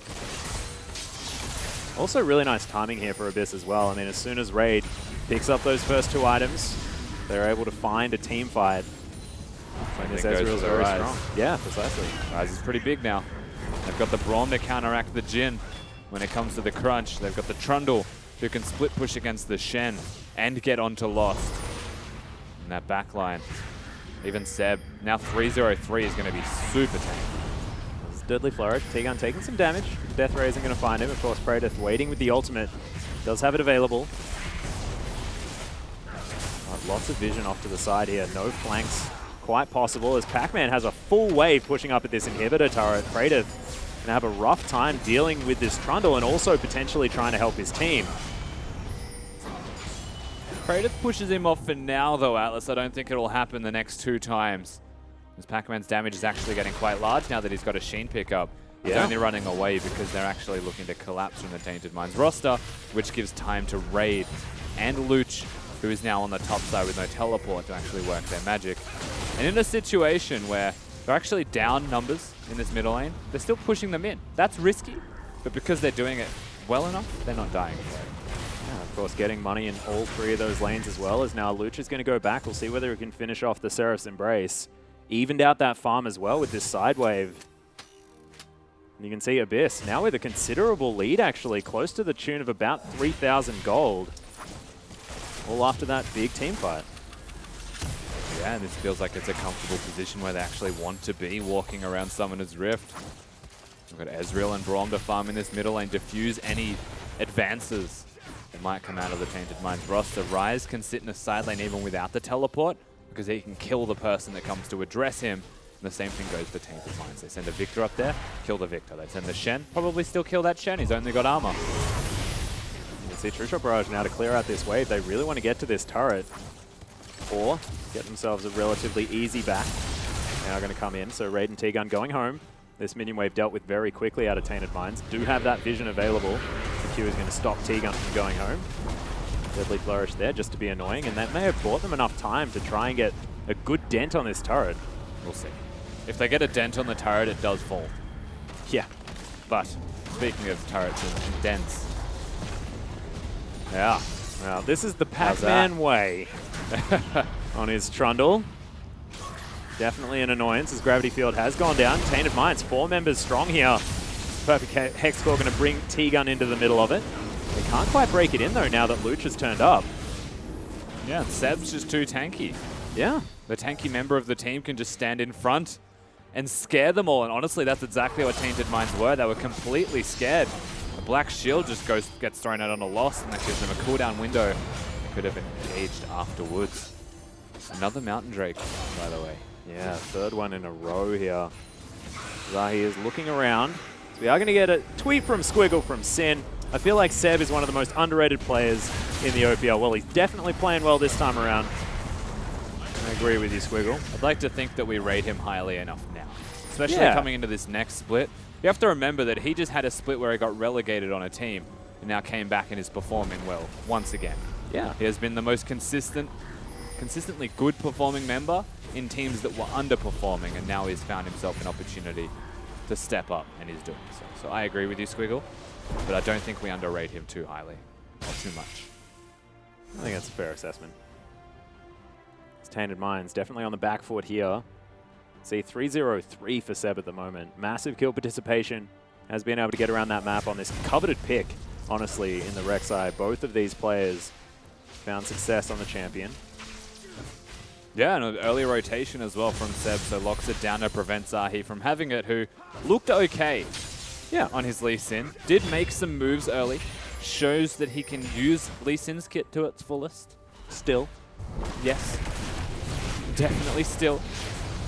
Also really nice timing here for Abyss as well. I mean, as soon as Raid picks up those first 2 items, they're able to find a team fight. Ezreal's very strong. Yeah, precisely. Rise is pretty big now. They've got the Braum to counteract the Jhin. When it comes to the crunch, they've got the Trundle who can split push against the Shen and get onto Lost. In that back line. Even Seb, now 3-0-3 is going to be super tanky. It's Deadly Flourish. T-Gun taking some damage. Death Ray isn't going to find him. Of course, Praedyth waiting with the ultimate. Does have it available. Lots of vision off to the side here. No flanks quite possible, as Pac-Man has a full wave pushing up at this inhibitor turret. Praedyth going to have a rough time dealing with this Trundle and also potentially trying to help his team. Praedyth pushes him off for now, though, Atlas. I don't think it'll happen the next 2 times. As Pac-Man's damage is actually getting quite large now that he's got a Sheen pickup. He's only running away because they're actually looking to collapse from the Tainted Minds roster, which gives time to Raid and Luch, who is now on the top side with no teleport, to actually work their magic. And in a situation where they're actually down numbers in this middle lane, they're still pushing them in. That's risky, but because they're doing it well enough, they're not dying for it. Yeah, of course, getting money in all 3 of those lanes as well, as now Luch is going to go back. We'll see whether he can finish off the Seraph's Embrace. Evened out that farm as well with this side wave. And you can see Abyss now with a considerable lead, actually, close to the tune of about 3,000 gold. all after that big team fight. Yeah, and this feels like it's a comfortable position where they actually want to be, walking around Summoner's Rift. We've got Ezreal and Braum to farm in this middle lane, diffuse any advances that might come out of the Tainted Minds roster. Ryze can sit in the side lane even without the teleport, because he can kill the person that comes to address him. And the same thing goes for Tainted Minds. They send a Victor up there, kill the Victor. They send the Shen, probably still kill that Shen. He's only got armor. You can see True Shot Barrage now to clear out this wave. They really want to get to this turret or get themselves a relatively easy back. Now going to come in, so Raid and T-Gun going home. This minion wave dealt with very quickly out of Tainted Minds. Do have that vision available. The Q is going to stop T-Gun from going home. Deadly Flourish there just to be annoying, and that may have bought them enough time to try and get a good dent on this turret. We'll see. If they get a dent on the turret, it does fall. Yeah. But speaking of turrets and dents. Yeah. Well, this is the Pac-Man way on his Trundle. Definitely an annoyance as Gravity Field has gone down. Tainted Minds, 4 members strong here. Perfect Hex Core going to bring T-Gun into the middle of it. They can't quite break it in though now that Luch has turned up. Yeah, and Seb's just too tanky. Yeah. The tanky member of the team can just stand in front and scare them all. And honestly, that's exactly what Tainted Minds were. They were completely scared. The Black Shield just gets thrown out on a loss, and that gives them a cooldown window. They could have engaged afterwards. Another Mountain Drake, by the way. Yeah, third one in a row here. Zahi is looking around. So we are going to get a tweet from Squiggle from Sin. I feel like Seb is one of the most underrated players in the OPL. Well, he's definitely playing well this time around. I agree with you, Squiggle. I'd like to think that we rate him highly enough now, especially coming into this next split. You have to remember that he just had a split where he got relegated on a team and now came back and is performing well once again. Yeah. He has been the most consistently good performing member in teams that were underperforming, and now he's found himself an opportunity to step up, and he's doing so. So I agree with you, Squiggle, but I don't think we underrate him too highly or too much. I think that's a fair assessment. It's Tainted Minds definitely on the back foot here. See, 3-0-3 for Seb at the moment. Massive kill participation. Has been able to get around that map on this coveted pick, honestly, in the Rek'Sai. Both of these players found success on the champion. Yeah, and an early rotation as well from Seb, so locks it down to prevent Zahi from having it, who looked okay on his Lee Sin. Did make some moves early. Shows that he can use Lee Sin's kit to its fullest. Still. Yes. Definitely still.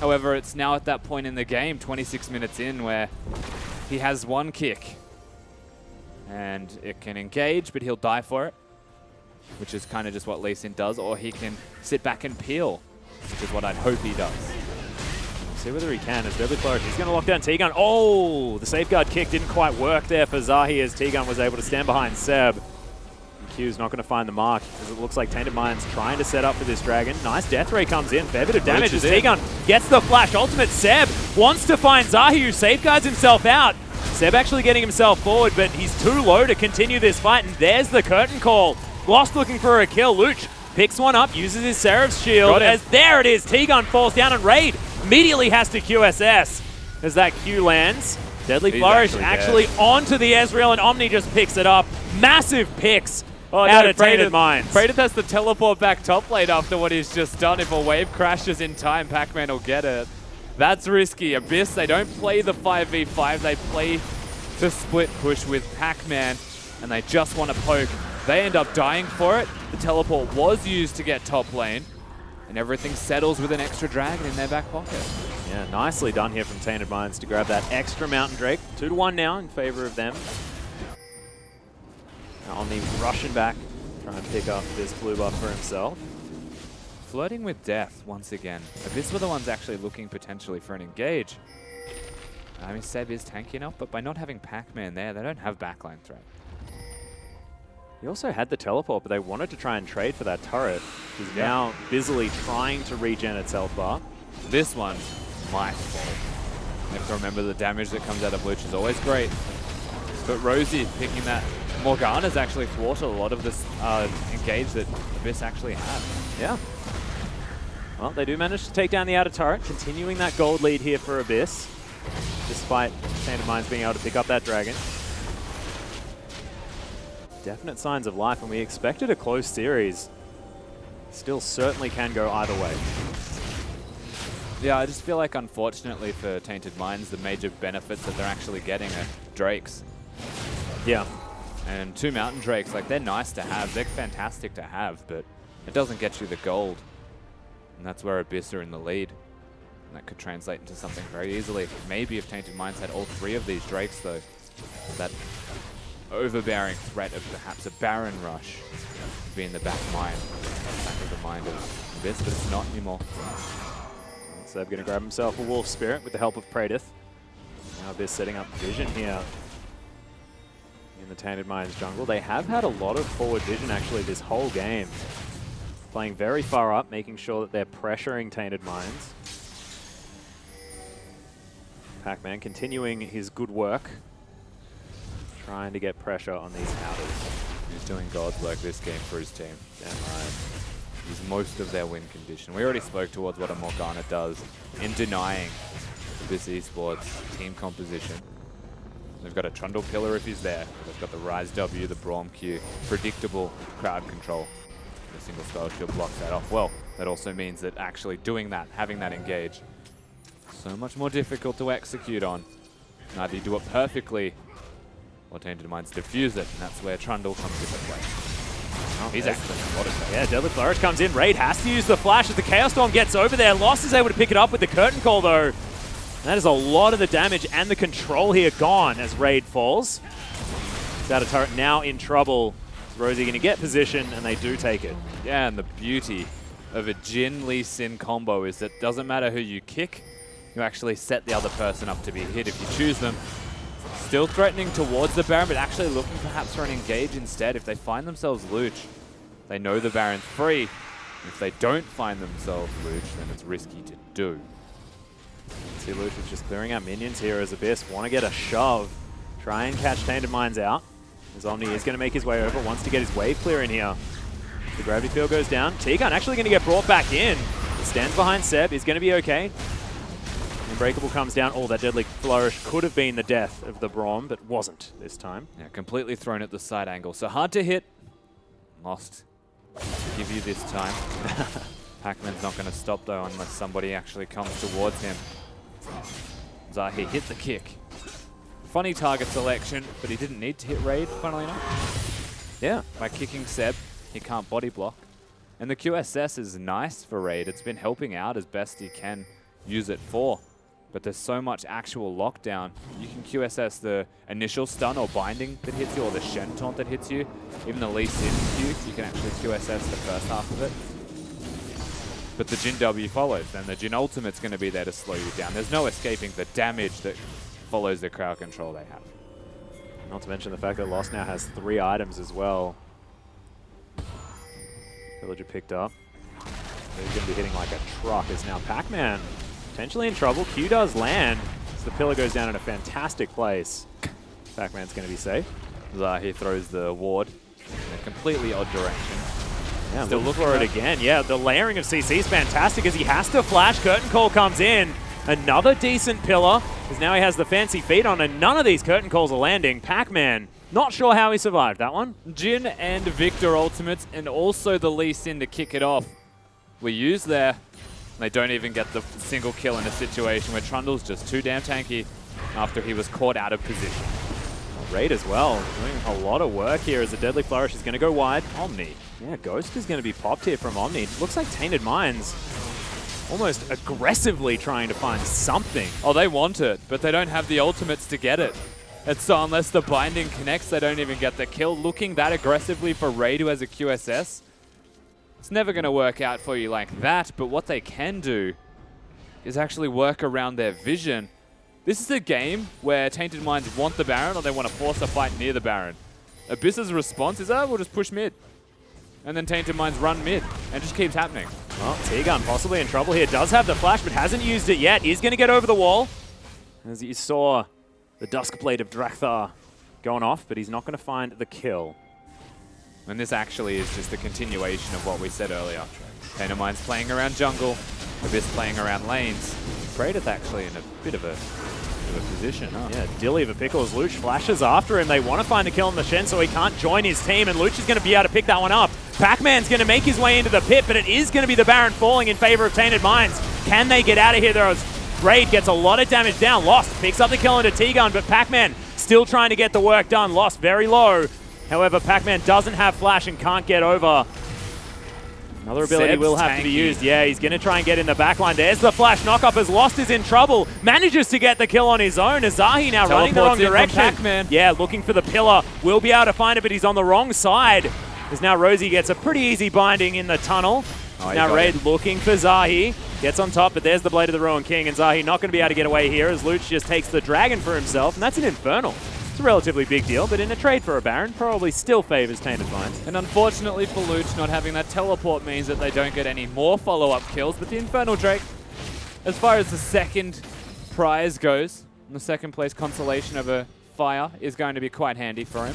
However, it's now at that point in the game, 26 minutes in, where he has one kick. And it can engage, but he'll die for it, which is kind of just what Lee Sin does, or he can sit back and peel, which is what I'd hope he does. See whether he can as Deadly Flourish. He's going to lock down T-Gun. Oh, the safeguard kick didn't quite work there for Zahi as T-Gun was able to stand behind Seb. Q's not going to find the mark as it looks like Tainted Minds trying to set up for this dragon. Nice Death Ray comes in. Fair bit of damage as T-Gun gets the flash. Ultimate Seb wants to find Zahi, who safeguards himself out. Seb actually getting himself forward, but he's too low to continue this fight, and there's the curtain call. Lost looking for a kill. Luch picks one up, uses his Seraph's shield, as there it is. T-Gun falls down, and Raid immediately has to QSS as that Q lands. Deadly Flourish actually onto the Ezreal, and Omni just picks it up. Massive picks out of Tainted Minds. Praetor has to teleport back top lane after what he's just done. If a wave crashes in time, Pac-Man will get it. That's risky. Abyss, they don't play the 5v5. They play the split push with Pac-Man, and they just want to poke. They end up dying for it. The teleport was used to get top lane, and everything settles with an extra dragon in their back pocket. Yeah, nicely done here from Tainted Minds to grab that extra Mountain Drake. 2-1 now in favor of them. Omni rushing back, trying to pick up this blue buff for himself. Flirting with death once again. Abyss were the ones actually looking potentially for an engage. I mean, Seb is tanky enough, but by not having Pac-Man there, they don't have backline threat. He also had the teleport, but they wanted to try and trade for that turret. He's now busily trying to regen its health bar. This one might fall. You have to remember the damage that comes out of Luch is always great. But Rosie picking that Morgana's actually thwarted a lot of this engage that Abyss actually had. Yeah. Well, they do manage to take down the outer turret, continuing that gold lead here for Abyss, despite Tainted Minds being able to pick up that dragon. Definite signs of life, and we expected a close series. Still certainly can go either way. Yeah, I just feel like, unfortunately for Tainted Minds, the major benefits that they're actually getting are Drakes. Yeah. And 2 Mountain Drakes, like, they're nice to have. They're fantastic to have, but it doesn't get you the gold. And that's where Abyss are in the lead. And that could translate into something very easily. Maybe if Tainted Minds had all 3 of these Drakes, though, that overbearing threat of perhaps a Baron rush would be in the back of the mind of Abyss, but it's not anymore. Seb going to grab himself a Wolf Spirit with the help of Praedyth. Now Abyss setting up vision here in the Tainted Minds jungle. They have had a lot of forward vision actually this whole game. Playing very far up, making sure that they're pressuring Tainted Minds. Pac-Man continuing his good work, trying to get pressure on these outers. He's doing God's work this game for his team. Damn right. He's most of their win condition. We already spoke towards what a Morgana does in denying this Esports team composition. They've got a Trundle Pillar if he's there. They've got the Rise W, the Braum Q, predictable crowd control. The single Style Shield blocks that off. Well, that also means that actually doing that, having that engage, so much more difficult to execute on. Either you do it perfectly, or Tainted Minds diffuse it, and that's where Trundle comes into play. Oh, he's actually a lot of that. Yeah, Deadly Flourish comes in. Raid has to use the flash as the Chaos Storm gets over there. Lost is able to pick it up with the Curtain Call, though. That is a lot of the damage and the control here gone as Raid falls. Shadow Turret now in trouble. Rosie going to get position, and they do take it. Yeah, and the beauty of a Jhin Lee Sin combo is that it doesn't matter who you kick, you actually set the other person up to be hit if you choose them. Still threatening towards the Baron, but actually looking perhaps for an engage instead. If they find themselves Luch, they know the Baron's free. If they don't find themselves Luch, then it's risky to do. See, Luch is just clearing out minions here as Abyss want to get a shove. Try and catch Tainted Minds out. As Omni is going to make his way over, wants to get his wave clear in here. The gravity field goes down. T-Gun actually going to get brought back in. He stands behind Seb, he's going to be okay. Unbreakable comes down. Oh, that Deadly Flourish could have been the death of the Braum, but wasn't this time. Yeah, completely thrown at the side angle. So hard to hit. Lost to give you this time. Pac-Man's not going to stop, though, unless somebody actually comes towards him. Zahi hit the kick. Funny target selection, but he didn't need to hit Raid, funnily enough. Yeah. By kicking Seb, he can't body block. And the QSS is nice for Raid. It's been helping out as best he can use it for. But there's so much actual lockdown. You can QSS the initial stun or binding that hits you, or the Shen taunt that hits you. Even the Lee Sin Q, you can actually QSS the first half of it. But the Jhin W follows, and the Jhin Ultimate's going to be there to slow you down. There's no escaping the damage that follows the crowd control they have. Not to mention the fact that Lost now has 3 items as well. Villager picked up. He's going to be hitting like a truck. Is now Pac-Man potentially in trouble. Q does land. So the pillar goes down in a fantastic place. Pac-Man's going to be safe. Zahi throws the ward in a completely odd direction. Yeah, still look for it again. Yeah, the layering of CC is fantastic as he has to flash. Curtain Call comes in. Another decent pillar, because now he has the fancy feet on, and none of these Curtain Calls are landing. Pac-Man, not sure how he survived that one. Jhin and Victor ultimates, and also the Lee Sin to kick it off. We use there. They don't even get the single kill in a situation where Trundle's just too damn tanky after he was caught out of position. Raid as well, doing a lot of work here as the Deadly Flourish is going to go wide. Omni. Yeah, Ghost is going to be popped here from Omni. Looks like Tainted Minds almost aggressively trying to find something. Oh, they want it, but they don't have the ultimates to get it. And so unless the binding connects, they don't even get the kill. Looking that aggressively for Raid, who has a QSS, it's never going to work out for you like that. But what they can do is actually work around their vision. This is a game where Tainted Minds want the Baron, or they want to force a fight near the Baron. Abyss's response is, we'll just push mid. And then Tainted Minds run mid, and it just keeps happening. Well, T-Gun possibly in trouble here. Does have the flash, but hasn't used it yet. Is going to get over the wall. As you saw, the Duskblade of Drakthar going off, but he's not going to find the kill. And this actually is just the continuation of what we said earlier. Tainted Minds playing around jungle, Abyss playing around lanes. Praedyth actually in a bit of a position, huh? Yeah, Dilly of a Pickles. Luch flashes after him. They want to find the kill on the Shen so he can't join his team, and Luch is going to be able to pick that one up. Pac-Man's going to make his way into the pit, but it is going to be the Baron falling in favor of Tainted Minds. Can they get out of here? Raid gets a lot of damage down. Lost picks up the kill into T-Gun, but Pac-Man still trying to get the work done. Lost very low. However, Pac-Man doesn't have flash and can't get over. Another ability Seb's will have to be used. Yeah, he's going to try and get in the backline. There's the flash knockup as Lost is in trouble. Manages to get the kill on his own. Azahi now running the wrong direction. Pac-Man. Yeah, looking for the pillar. Will be able to find it, but he's on the wrong side. As now Rosie gets a pretty easy binding in the tunnel. Now Raid looking for Zahi. Gets on top, but there's the Blade of the Ruin King. And Zahi not going to be able to get away here as Luch just takes the Dragon for himself. And that's an Infernal. It's a relatively big deal, but in a trade for a Baron, probably still favors Tainted Minds. And unfortunately for Luch, not having that teleport means that they don't get any more follow-up kills, but the Infernal Drake, as far as the second prize goes, the second place consolation of a fire is going to be quite handy for him.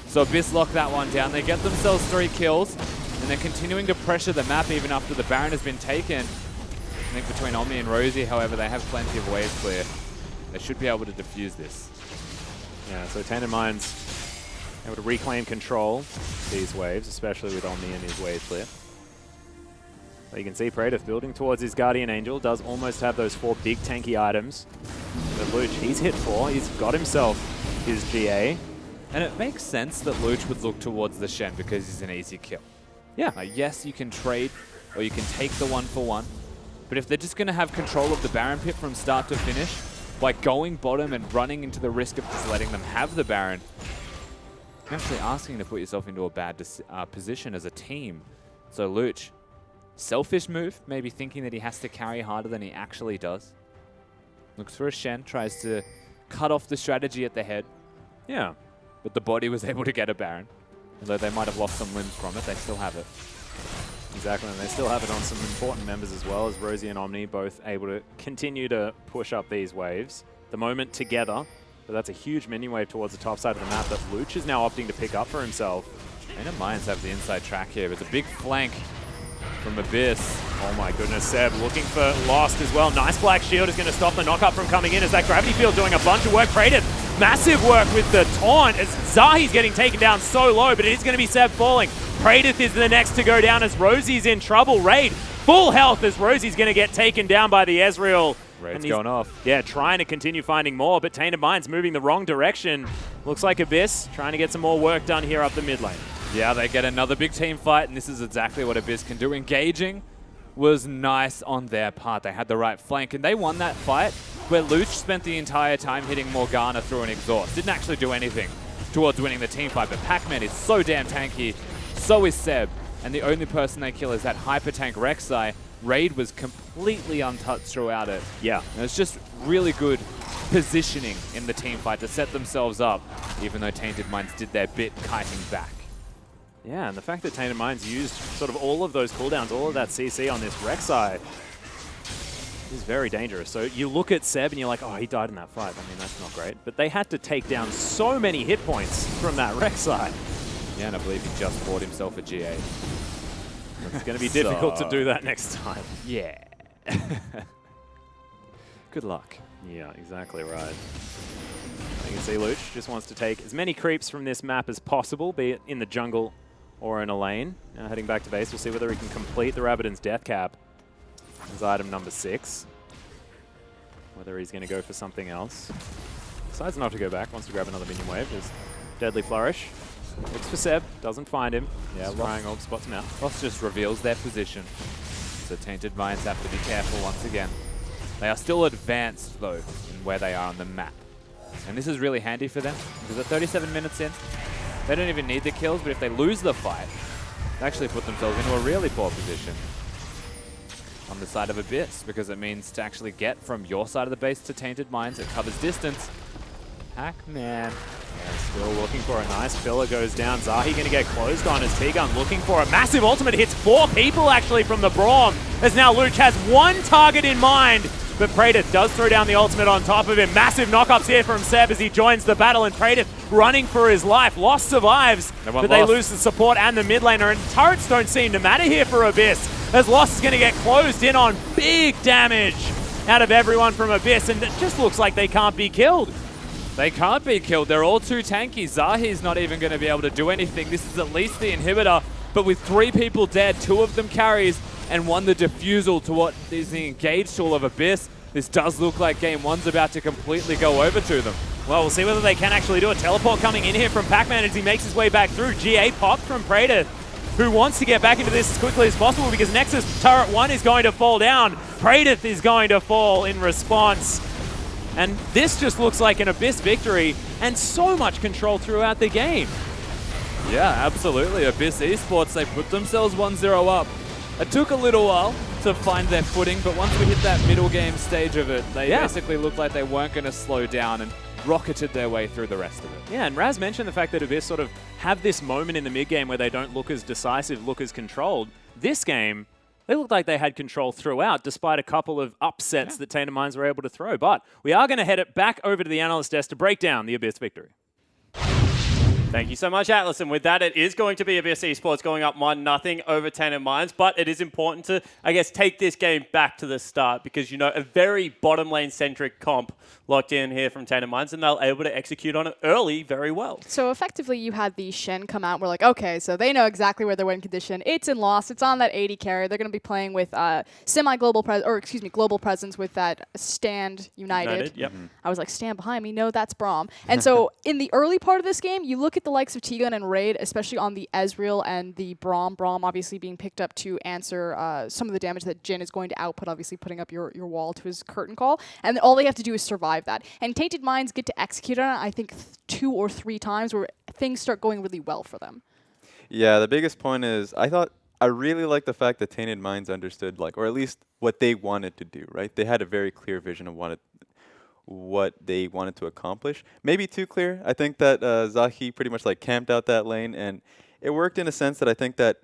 So Abyss lock that one down. They get themselves 3 kills, and they're continuing to pressure the map even after the Baron has been taken. I think between Omni and Rosie, however, they have plenty of waves clear. They should be able to defuse this. Yeah, so Tainted Minds able to reclaim control of these waves, especially with Omni and his wave clear. But you can see Praetor building towards his Guardian Angel, does almost have those 4 big tanky items. But Luch, he's hit 4, he's got himself his GA. And it makes sense that Luch would look towards the Shen because he's an easy kill. Yeah. Yes, you can trade or you can take the 1-for-1, but if they're just going to have control of the Baron pit from start to finish, by going bottom and running into the risk of just letting them have the Baron, you're actually asking to put yourself into a bad position as a team. So Luch, selfish move, maybe thinking that he has to carry harder than he actually does. Looks for a Shen, tries to cut off the strategy at the head. Yeah. But the body was able to get a Baron. Although they might have lost some limbs from it, they still have it. Exactly, and they still have it on some important members as well, as Rosie and Omni both able to continue to push up these waves. The moment together, but that's a huge minion wave towards the top side of the map that Luch is now opting to pick up for himself. Tainted Minds have the inside track here. It's a big flank from Abyss. Oh my goodness, Seb looking for Lost as well. Nice Black Shield is going to stop the knockup from coming in as that Gravity Field doing a bunch of work. Praetor, massive work with the taunt as Zahi's getting taken down so low, but it is going to be Seb falling. Praetor is the next to go down as Rosie's in trouble. Raid, full health as Rosie's going to get taken down by the Ezreal. Raid's going off. Yeah, trying to continue finding more, but Tainted Minds moving the wrong direction. Looks like Abyss trying to get some more work done here up the mid lane. Yeah, they get another big team fight, and this is exactly what Abyss can do. Engaging was nice on their part. They had the right flank, and they won that fight where Luch spent the entire time hitting Morgana through an exhaust. Didn't actually do anything towards winning the team fight, but Pac-Man is so damn tanky. So is Seb, and the only person they kill is that hyper tank Rek'Sai. Raid was completely untouched throughout it. Yeah. And it's just really good positioning in the team fight to set themselves up, even though Tainted Minds did their bit kiting back. Yeah, and the fact that Tainted Minds used sort of all of those cooldowns, all of that CC on this Rek'Sai is very dangerous. So you look at Seb and you're like, oh, he died in that fight. I mean, that's not great. But they had to take down so many hit points from that Rek'Sai. Yeah, and I believe he just bought himself a GA. It's going to be difficult to do that next time. Yeah. Good luck. Yeah, exactly right. You can see Luch just wants to take as many creeps from this map as possible, be it in the jungle or in a lane. Now heading back to base, we'll see whether he can complete the Rabadon's Death Cap as item number 6. Whether he's going to go for something else. Decides not to go back, wants to grab another minion wave. There's Deadly Flourish. Looks for Seb, doesn't find him. Yeah, Scrying Orb spots him out. Lost just reveals their position. So Tainted Minds have to be careful once again. They are still advanced, though, in where they are on the map. And this is really handy for them, because at 37 minutes in, they don't even need the kills, but if they lose the fight, they actually put themselves into a really poor position on the side of Abyss, because it means to actually get from your side of the base to Tainted Minds, it covers distance. Pac-Man. Yeah, still looking for a nice filler, goes down. Zahi going to get closed on as T-Gun looking for a massive ultimate. Hits 4 people actually from the Braum, as now Luch has 1 target in mind. But Praetor does throw down the ultimate on top of him. Massive knockups here from Seb as he joins the battle, and Praetor running for his life. Lost survives, but they lose the support and the mid laner, and turrets don't seem to matter here for Abyss, as Lost is going to get closed in on big damage out of everyone from Abyss, and it just looks like they can't be killed. They can't be killed. They're all too tanky. Zahi's not even going to be able to do anything. This is at least the inhibitor, But with 3 people dead, 2 of them carries, and 1 the defusal to what is the engage tool of Abyss, this does look like Game 1's about to completely go over to them. Well, we'll see whether they can actually do a teleport coming in here from Pac-Man as he makes his way back through. GA popped from Praetor, who wants to get back into this as quickly as possible because Nexus turret 1 is going to fall down. Praetor is going to fall in response. And this just looks like an Abyss victory and so much control throughout the game. Yeah, absolutely. Abyss Esports, they put themselves 1-0 up. It took a little while to find their footing, but once we hit that middle game stage of it, they basically looked like they weren't going to slow down and rocketed their way through the rest of it. Yeah, and Raz mentioned the fact that Abyss sort of have this moment in the mid-game where they don't look as decisive, look as controlled. This game, they looked like they had control throughout, despite a couple of upsets that Tainted Minds were able to throw. But we are going to head it back over to the analyst desk to break down the Abyss victory. Thank you so much, Atlas. And with that, it is going to be Abyss Esports going up 1-0 over Tainted Minds. But it is important to, I guess, take this game back to the start because, you know, a very bottom lane-centric comp locked in here from Tainted Minds, and they're able to execute on it early very well. So effectively, you had the Shen come out. We're like, okay, so they know exactly where their win condition. It's in loss. It's on that 80 carry. They're going to be playing with global presence with that Stand United. Yep. I was like, Stand behind me. No, that's Braum. And so in the early part of this game, you look at the likes of T-Gun and Raid, especially on the Ezreal and the Braum. Braum obviously being picked up to answer some of the damage that Jhin is going to output, obviously putting up your wall to his curtain call. And all they have to do is survive that. And Tainted Minds get to execute on it, I think, 2 or 3 times where things start going really well for them. Yeah, the biggest point is I really like the fact that Tainted Minds understood, like, or at least what they wanted to do, right? They had a very clear vision of what they wanted to accomplish. Maybe too clear. I think that Zahi pretty much like camped out that lane, and it worked in a sense that I think that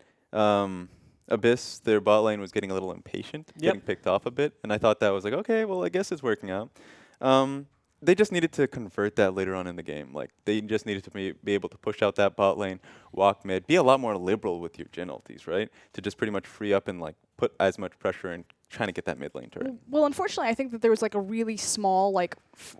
Abyss, their bot lane, was getting a little impatient, getting picked off a bit, and I thought that was like, okay, well, I guess it's working out. They just needed to convert that later on in the game. Like, they just needed to be able to push out that bot lane, walk mid, be a lot more liberal with your Jhin ultis, right? To just pretty much free up and like put as much pressure in trying to get that mid lane turret. Well, unfortunately, I think that there was like a really small like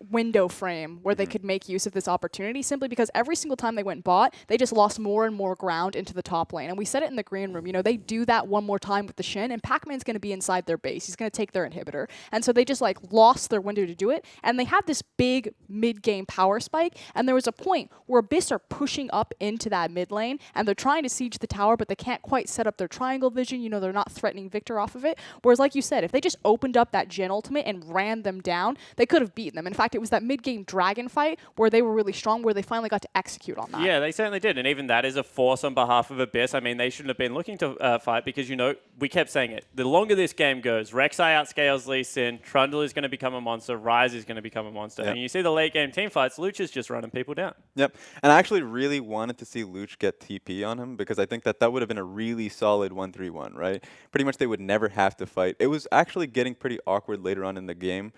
window frame where they could make use of this opportunity simply because every single time they went bot, they just lost more and more ground into the top lane. And we said it in the green room, you know, they do that one more time with the Shen, and Pac-Man's going to be inside their base. He's going to take their inhibitor. And so they just like lost their window to do it. And they had this big mid-game power spike, and there was a point where Abyss are pushing up into that mid lane, and they're trying to siege the tower, but they can't quite set up their triangle vision. You know, they're not threatening Victor off of it. Whereas, like you said, if they just opened up that Jhin ultimate and ran them down, they could have beaten them. In fact, it was that mid-game dragon fight where they were really strong, where they finally got to execute on that. Yeah, they certainly did. And even that is a force on behalf of Abyss. I mean, they shouldn't have been looking to fight because, you know, we kept saying it. The longer this game goes, Rek'Sai outscales Lee Sin, Trundle is going to become a monster, Ryze is going to become a monster. And you see the late-game team fights, Luch is just running people down. Yep. And I actually really wanted to see Luch get TP on him because I think that would have been a really solid 1-3-1, right? Pretty much they would never have to fight. It was actually getting pretty awkward later on in the game.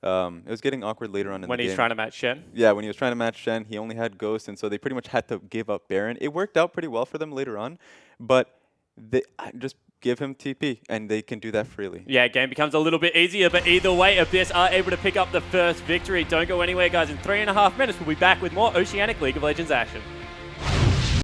It was getting awkward later on in the game. When he's trying to match Shen? Yeah, when he was trying to match Shen, he only had Ghost, and so they pretty much had to give up Baron. It worked out pretty well for them later on, but they just give him TP, and they can do that freely. Yeah, game becomes a little bit easier, but either way, Abyss are able to pick up the first victory. Don't go anywhere, guys. In 3.5 minutes, we'll be back with more Oceanic League of Legends action.